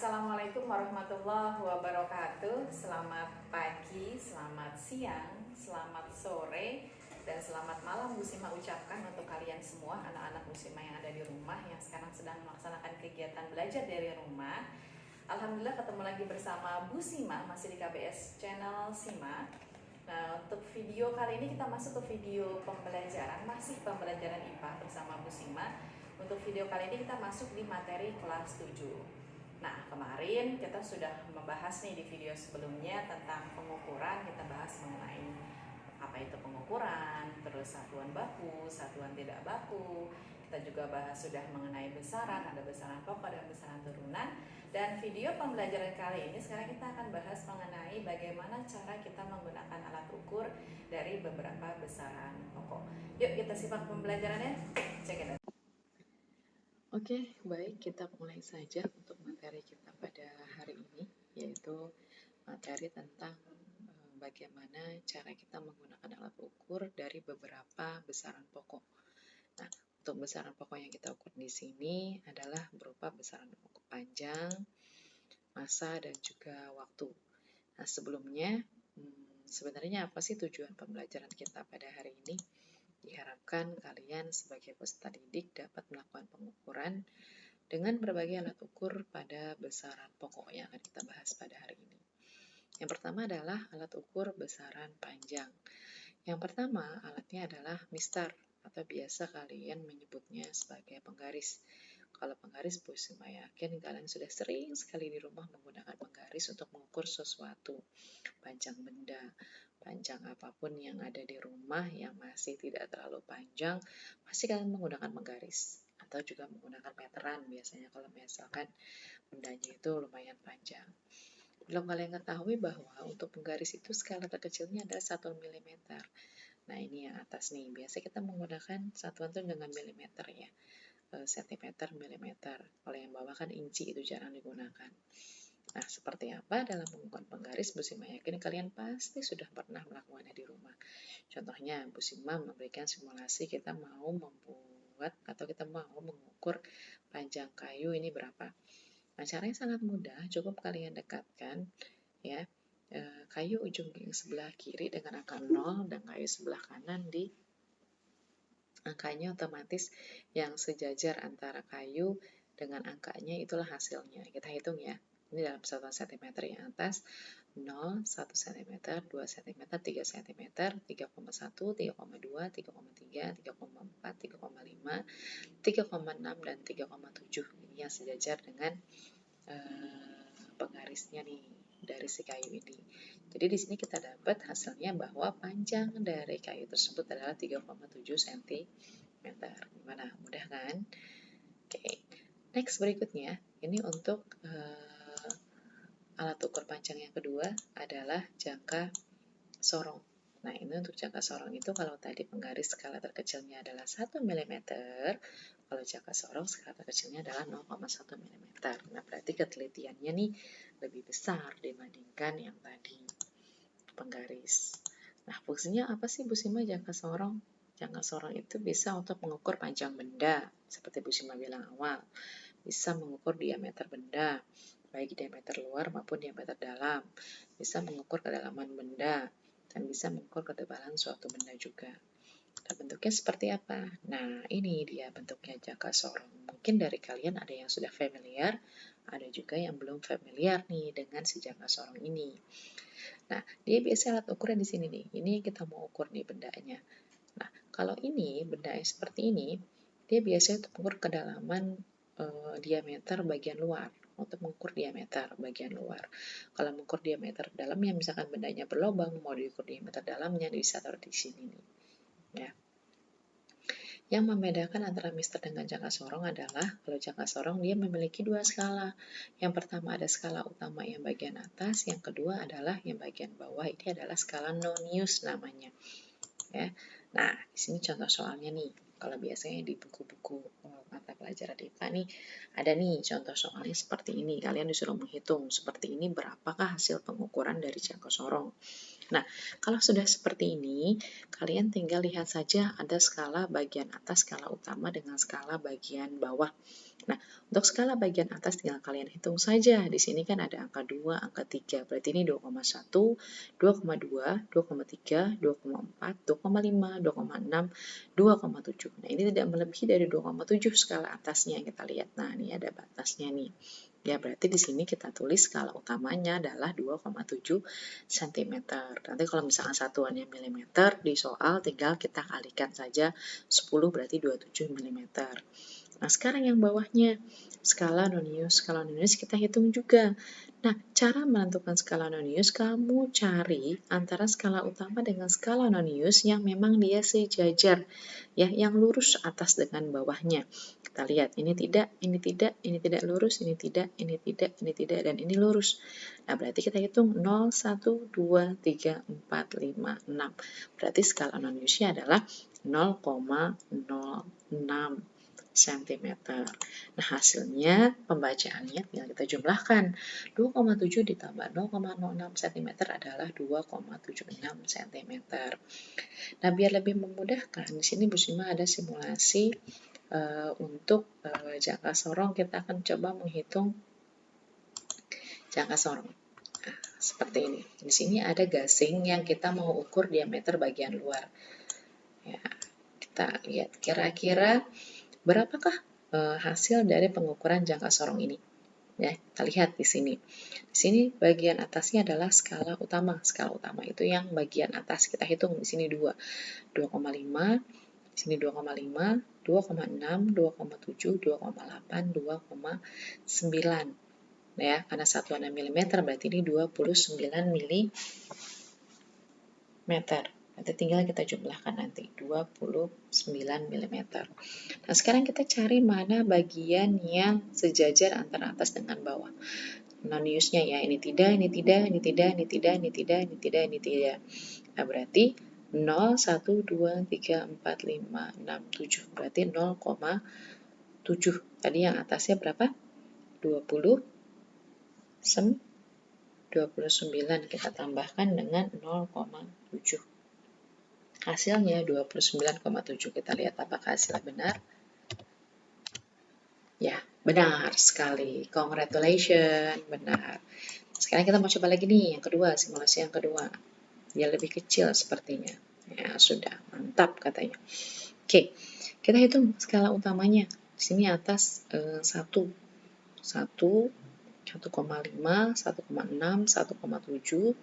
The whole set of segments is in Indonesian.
Assalamualaikum warahmatullahi wabarakatuh. Selamat pagi, selamat siang, selamat sore, dan selamat malam Bu Sima ucapkan untuk kalian semua anak-anak Bu Sima yang ada di rumah yang sekarang sedang melaksanakan kegiatan belajar dari rumah. Alhamdulillah ketemu lagi bersama Bu Sima, masih di KBS Channel Sima. Nah, untuk video kali ini kita masuk ke video pembelajaran, masih pembelajaran IPA bersama Bu Sima. Untuk video kali ini kita masuk di materi kelas 7. Nah, kemarin kita sudah membahas nih di video sebelumnya tentang pengukuran. Kita bahas mengenai apa itu pengukuran, terus satuan baku, satuan tidak baku. Kita juga bahas sudah mengenai besaran, ada besaran pokok dan besaran turunan. Dan video pembelajaran kali ini sekarang kita akan bahas mengenai bagaimana cara kita menggunakan alat ukur dari beberapa besaran pokok. Yuk kita simak pembelajarannya. Check it out. Oke, baik, kita mulai saja untuk materi kita pada hari ini, yaitu materi tentang bagaimana cara kita menggunakan alat ukur dari beberapa besaran pokok. Nah, untuk besaran pokok yang kita ukur di sini adalah berupa besaran pokok panjang, massa, dan juga waktu. Nah, sebelumnya, sebenarnya apa sih tujuan pembelajaran kita pada hari ini? Diharapkan kalian sebagai peserta didik dapat melakukan pengukuran dengan berbagai alat ukur pada besaran pokok yang akan kita bahas pada hari ini. Yang pertama adalah alat ukur besaran panjang. Yang pertama alatnya adalah mistar atau biasa kalian menyebutnya sebagai penggaris. Kalau penggaris, Bu Sima yakin kalian sudah sering sekali di rumah menggunakan penggaris untuk mengukur sesuatu. Panjang benda, panjang apapun yang ada di rumah yang masih tidak terlalu panjang, pasti kalian menggunakan penggaris. Atau juga menggunakan meteran biasanya kalau misalkan bendanya itu lumayan panjang. Belum kalian ketahui bahwa untuk penggaris itu skala terkecilnya adalah 1 mm. Nah, ini yang atas nih. Biasa kita menggunakan satuan itu dengan milimeter ya. Sentimeter, milimeter. Kalau yang bawah kan inci, itu jarang digunakan. Nah, seperti apa dalam mengukur penggaris? Bu Sima yakin kalian pasti sudah pernah melakukannya di rumah. Contohnya, Bu Sima memberikan simulasi kita mau membuat atau kita mau mengukur panjang kayu ini berapa. Nah, caranya sangat mudah, cukup kalian dekatkan ya kayu ujung yang sebelah kiri dengan angka 0 dan kayu sebelah kanan di angkanya otomatis yang sejajar antara kayu dengan angkanya itulah hasilnya. Kita hitung ya. Ini dalam satuan cm yang atas 0, 1 cm, 2 cm, 3 cm, 3,1, 3,2, 3,3, 3,4, 3,5, 3,6, dan 3,7. Ini yang sejajar dengan penggarisnya nih dari si kayu ini. Jadi di sini kita dapat hasilnya bahwa panjang dari kayu tersebut adalah 3,7 cm. Gimana? Mudah kan? Oke. Next berikutnya, ini untuk alat ukur panjang yang kedua adalah jangka sorong. Nah, ini untuk jangka sorong itu kalau tadi penggaris skala terkecilnya adalah 1 mm, kalau jangka sorong skala terkecilnya adalah 0,1 mm. Nah, berarti ketelitiannya nih lebih besar dibandingkan yang tadi penggaris. Nah, fungsinya apa sih Bu Sima jangka sorong? Jangka sorong itu bisa untuk mengukur panjang benda, seperti Bu Sima bilang awal. Bisa mengukur diameter benda, baik diameter luar maupun diameter dalam. Bisa mengukur kedalaman benda, dan bisa mengukur ketebalan suatu benda juga. Nah, bentuknya seperti apa? Nah, ini dia bentuknya jangka sorong. Mungkin dari kalian ada yang sudah familiar, ada juga yang belum familiar nih dengan si jangka sorong ini. Nah, dia biasa alat ukurnya di sini nih. Ini kita mau ukur nih bendanya. Nah, kalau ini benda yang seperti ini, dia biasanya untuk mengukur kedalaman diameter bagian luar, untuk mengukur diameter bagian luar. Kalau mengukur diameter dalamnya, misalkan bendanya berlubang, mau diukur diameter dalamnya, bisa taruh di sini nih. Ya. Yang membedakan antara mistar dengan jangka sorong adalah kalau jangka sorong dia memiliki dua skala. Yang pertama ada skala utama yang bagian atas, yang kedua adalah yang bagian bawah. Ini adalah skala Nonius namanya. Ya. Nah, di sini contoh soalnya nih. Kalau biasanya di buku-buku mata pelajaran IPA nih, ada nih contoh soalnya seperti ini. Kalian disuruh menghitung seperti ini berapakah hasil pengukuran dari jangka sorong. Nah, kalau sudah seperti ini, kalian tinggal lihat saja ada skala bagian atas, skala utama dengan skala bagian bawah. Nah, untuk skala bagian atas tinggal kalian hitung saja. Di sini kan ada angka 2, angka 3. Berarti ini 2,1, 2,2, 2,3, 2,4, 2,5, 2,6, 2,7. Nah, ini tidak melebihi dari 2,7 skala atasnya yang kita lihat. Nah, ini ada batasnya nih. Ya, berarti di sini kita tulis skala utamanya adalah 2,7 cm. Nanti kalau misalkan satuannya mm, di soal tinggal kita kalikan saja 10 berarti 27 mm. Nah, sekarang yang bawahnya, skala nonius. Skala nonius kita hitung juga. Nah, cara menentukan skala nonius, kamu cari antara skala utama dengan skala nonius yang memang dia sejajar, ya, yang lurus atas dengan bawahnya. Kita lihat, ini tidak lurus, ini tidak, dan ini lurus. Nah, berarti kita hitung 0, 1, 2, 3, 4, 5, 6. Berarti skala noniusnya adalah 0,06 cm. Nah, hasilnya pembacaannya tinggal kita jumlahkan. 2,7 ditambah 0,06 cm adalah 2,76 cm. Nah, biar lebih memudahkan, di sini Bu Sima ada simulasi untuk jangka sorong. Kita akan coba menghitung jangka sorong. Nah, seperti ini. Di sini ada gasing yang kita mau ukur diameter bagian luar. Ya, kita lihat kira-kira berapakah hasil dari pengukuran jangka sorong ini? Ya, kita lihat di sini. Di sini bagian atasnya adalah skala utama. Skala utama itu yang bagian atas. Kita hitung di sini 2. 2,5, di sini 2,5, 2,6, 2,7, 2,8, 2,9. Ya, karena satuannya milimeter berarti ini 29 mm. Nanti tinggal kita jumlahkan nanti 29 mm. Nah, sekarang kita cari mana bagian yang sejajar antara atas dengan bawah. Noniusnya ya, ini tidak, ini tidak, ini tidak, ini tidak, ini tidak, ini tidak, ini tidak. Nah, berarti 0, 1, 2, 3, 4, 5, 6, 7. Berarti 0,7. Tadi yang atasnya berapa? 29. Kita tambahkan dengan 0,7. Hasilnya 29,7. Kita lihat apakah hasilnya benar. Ya, benar sekali. Congratulations, benar. Sekarang kita mau coba lagi nih, yang kedua, simulasi yang kedua. Dia lebih kecil sepertinya. Ya, sudah. Mantap katanya. Oke, kita hitung skala utamanya. Di sini atas 1, 1, 1,5, 1,6, 1,7,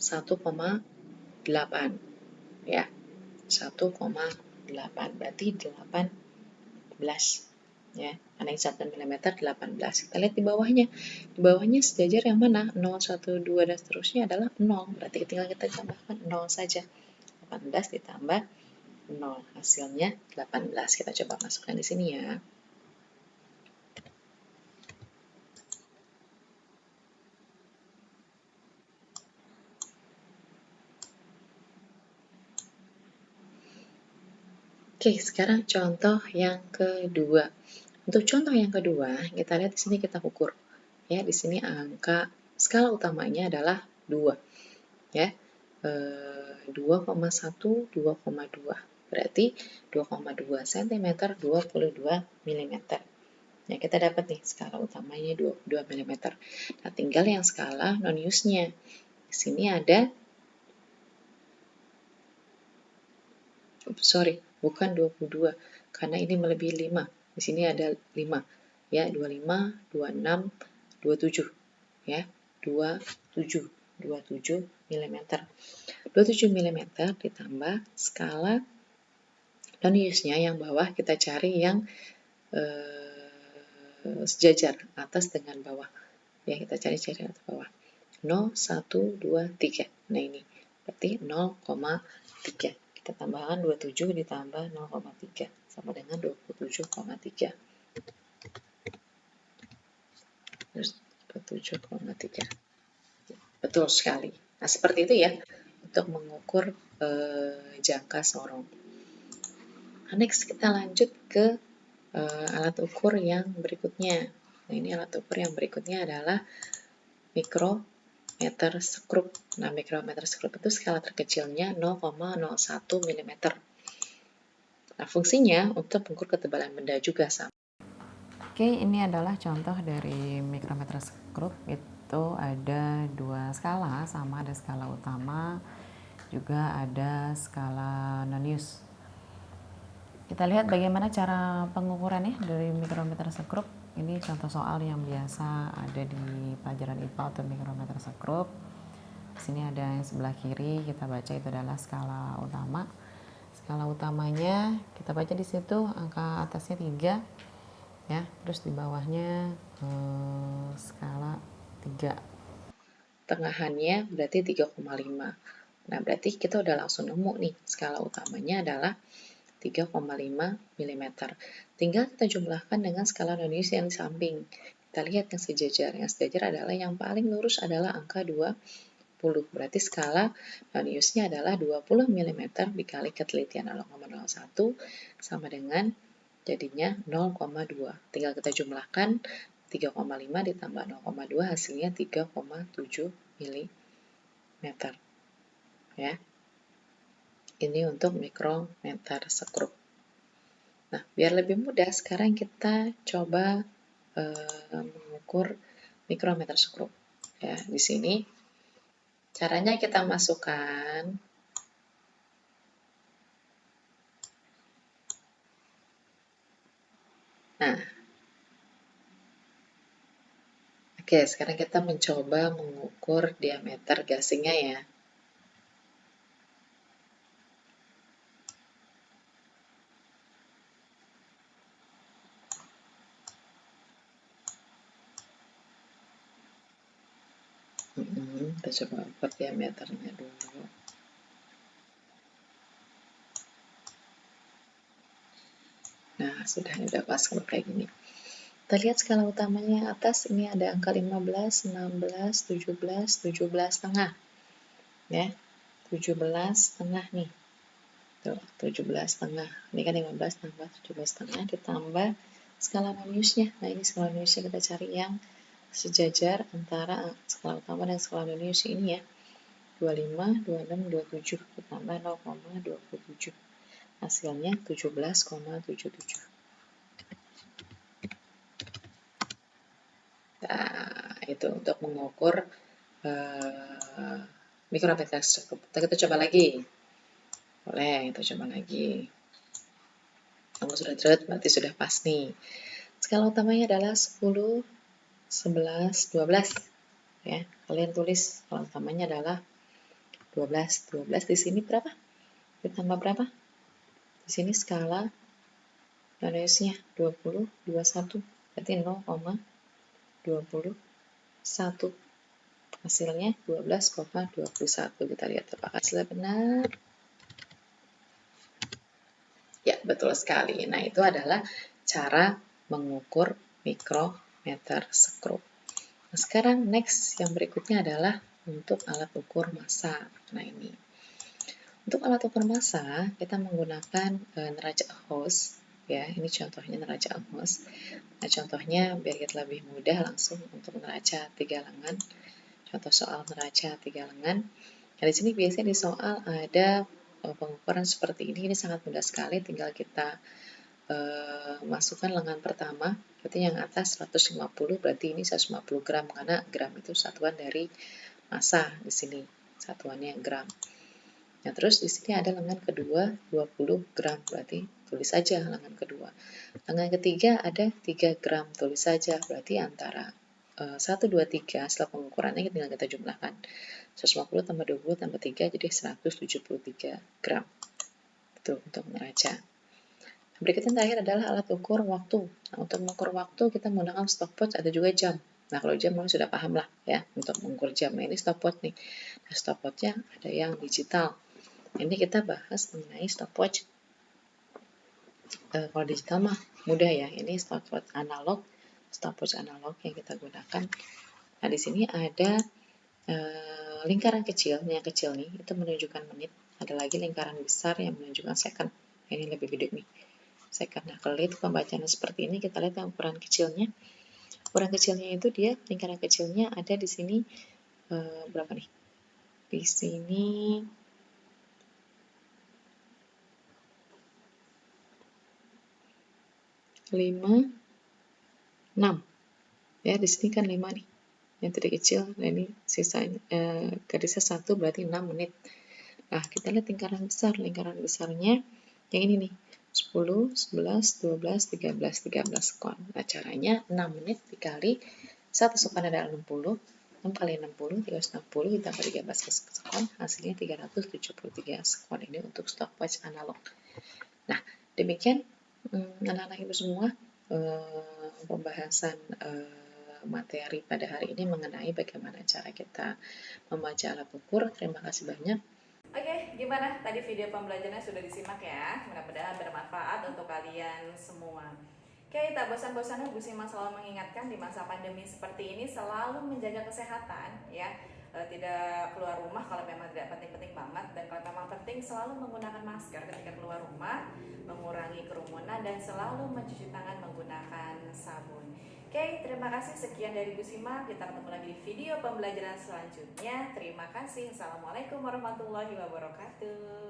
1,8. Ya, 1,8. Berarti 18. Ya, karena yang 1 mm 18. Kita lihat di bawahnya. Di bawahnya sejajar yang mana? 0, 1, 2, dan seterusnya adalah 0. Berarti tinggal kita tambahkan 0 saja. 18 ditambah 0. Hasilnya 18. Kita coba masukkan di sini ya. Oke, sekarang contoh yang kedua. Untuk contoh yang kedua, kita lihat di sini kita ukur. Ya, di sini angka skala utamanya adalah 2. Ya. 2,1, 2,2. Berarti 2,2 cm, 22 mm. Ya, kita dapat nih skala utamanya 2 mm. Nah, tinggal yang skala noniusnya. Di sini ada bukan 22 karena ini melebihi 5. Di sini ada 5. Ya, 25, 26, 27. Ya, 27 mm. 27 mm ditambah skala noniusnya yang bawah kita cari yang sejajar atas dengan bawah. Ya, kita cari atas bawah. 0, 1, 2, 3. Nah, ini berarti 0,3. Kita tambahkan 27 ditambah 0,3 sama dengan 27,3. Terus 27,3. Betul sekali. Nah, seperti itu ya untuk mengukur jangka sorong. next kita lanjut ke alat ukur yang berikutnya. Nah, ini alat ukur yang berikutnya adalah mikrometer skrup. Nah, mikrometer skrup itu skala terkecilnya 0,01 mm. Nah, fungsinya untuk mengukur ketebalan benda juga sama. Oke, ini adalah contoh dari mikrometer skrup. Itu ada 2 skala, sama ada skala utama, juga ada skala non-use. Kita lihat bagaimana cara pengukurannya dari mikrometer skrup. Ini contoh soal yang biasa ada di pelajaran IPA atau mikrometer skrup. Di sini ada yang sebelah kiri, kita baca itu adalah skala utama. Skala utamanya kita baca di situ angka atasnya 3 ya, terus di bawahnya skala 3. Tengahannya berarti 3,5. Nah, berarti kita udah langsung nemu nih, skala utamanya adalah 3,5 mm. Tinggal kita jumlahkan dengan skala non-use yang di samping. Kita lihat yang sejajar. Yang sejajar adalah yang paling lurus adalah angka 20. Berarti skala non-use-nya adalah 20 mm dikali ketelitian 0,01 sama dengan jadinya 0,2. Tinggal kita jumlahkan 3,5 ditambah 0,2 hasilnya 3,7 mm. Ya. Ini untuk mikrometer skrup. Nah, biar lebih mudah, sekarang kita coba mengukur mikrometer skrup. Ya, di sini caranya kita masukkan oke, sekarang kita mencoba mengukur diameter gasingnya ya. Kita coba ukur diameternya dulu. Nah, udah pas kalau kayak gini. Kita lihat skala utamanya atas, ini ada angka 15, 16, 17, 17 setengah. Ya, 17 setengah nih. Tuh, 17 setengah. Ini kan 15 tambah 17 setengah ditambah skala non-use-nya. Nah, ini skala non-use-nya kita cari yang sejajar antara skala utama dan skala non-use ini ya. 25, 26, 27 ditambah 0,27. Hasilnya 17,77. Nah, itu untuk mengukur mikrometer skrup. Kita coba lagi. Boleh, kita coba lagi. Kamu sudah trut, berarti sudah pas nih. Skala utamanya adalah 10, 11, 12. Ya, kalian tulis skala utamanya adalah 12. 12 di sini berapa? Ditambah berapa? Di sini skala non-use-nya 20, 21. Berarti 0,21. Hasilnya 12,21. Kita lihat apakah hasilnya benar. Ya, betul sekali. Nah, itu adalah cara mengukur mikrometer skrup. Nah, sekarang next yang berikutnya adalah untuk alat ukur massa. Nah, ini. Untuk alat ukur massa, kita menggunakan neraca Ahos. Ya, ini contohnya neraca Ahos. Nah, contohnya biar kita lebih mudah langsung untuk neraca 3 lengan. Contoh soal neraca 3 lengan. Nah, di sini biasanya di soal ada pengukuran seperti ini sangat mudah sekali, tinggal kita masukkan lengan pertama, berarti yang atas 150, berarti ini 150 gram, karena gram itu satuan dari massa, di sini satuannya gram. Nah, terus di sini ada lengan kedua 20 gram, berarti tulis saja lengan kedua. Lengan ketiga ada 3 gram, tulis saja, berarti antara 1, 2, 3, setelah pengukurannya tinggal kita jumlahkan. 150 tambah 20 tambah 3 jadi 173 gram. Itu untuk neraca. Berikutnya terakhir adalah alat ukur waktu. Nah, untuk mengukur waktu kita menggunakan stopwatch, ada juga jam. Nah, kalau jam mungkin sudah paham lah ya untuk mengukur jam. Nah, ini stopwatch nih. Nah, stopwatchnya ada yang digital. Ini kita bahas mengenai stopwatch. Kalau digital mah mudah ya. Ini stopwatch analog yang kita gunakan. Nah, di sini ada lingkaran kecil, yang kecil nih itu menunjukkan menit. Ada lagi lingkaran besar yang menunjukkan second. Ini lebih gede nih. Saya karena kelit pembacaan seperti ini, kita lihat yang ukuran kecilnya. Ukuran kecilnya itu dia lingkaran kecilnya ada di sini berapa nih? Di sini 5, 6. Ya, di sini kan 5 nih. Yang tadi kecil, nah ini sisanya garisnya 1 berarti 6 menit. Nah, kita lihat lingkaran besar. Lingkaran besarnya yang ini nih. 10, 11, 12, 13, 13 sekon. Nah, caranya 6 menit dikali 1 sekon adalah 60. 6 kali 60, 360 ditambah 13 sekon, hasilnya 373 sekon. Ini untuk stopwatch analog. Nah, demikian anak-anak ibu semua pembahasan materi pada hari ini mengenai bagaimana cara kita membaca alat ukur. Terima kasih banyak. Oke, gimana? Tadi video pembelajarannya sudah disimak ya. Mudah-mudahan bermanfaat untuk kalian semua. Oke, tak bosan-bosannya Bu Sima selalu mengingatkan di masa pandemi seperti ini selalu menjaga kesehatan ya. Tidak keluar rumah kalau memang tidak penting-penting banget, dan kalau memang penting selalu menggunakan masker ketika keluar rumah, mengurangi kerumunan, dan selalu mencuci tangan menggunakan sabun. Oke, terima kasih. Sekian dari Bu Sima. Kita ketemu lagi di video pembelajaran selanjutnya. Terima kasih. Assalamualaikum warahmatullahi wabarakatuh.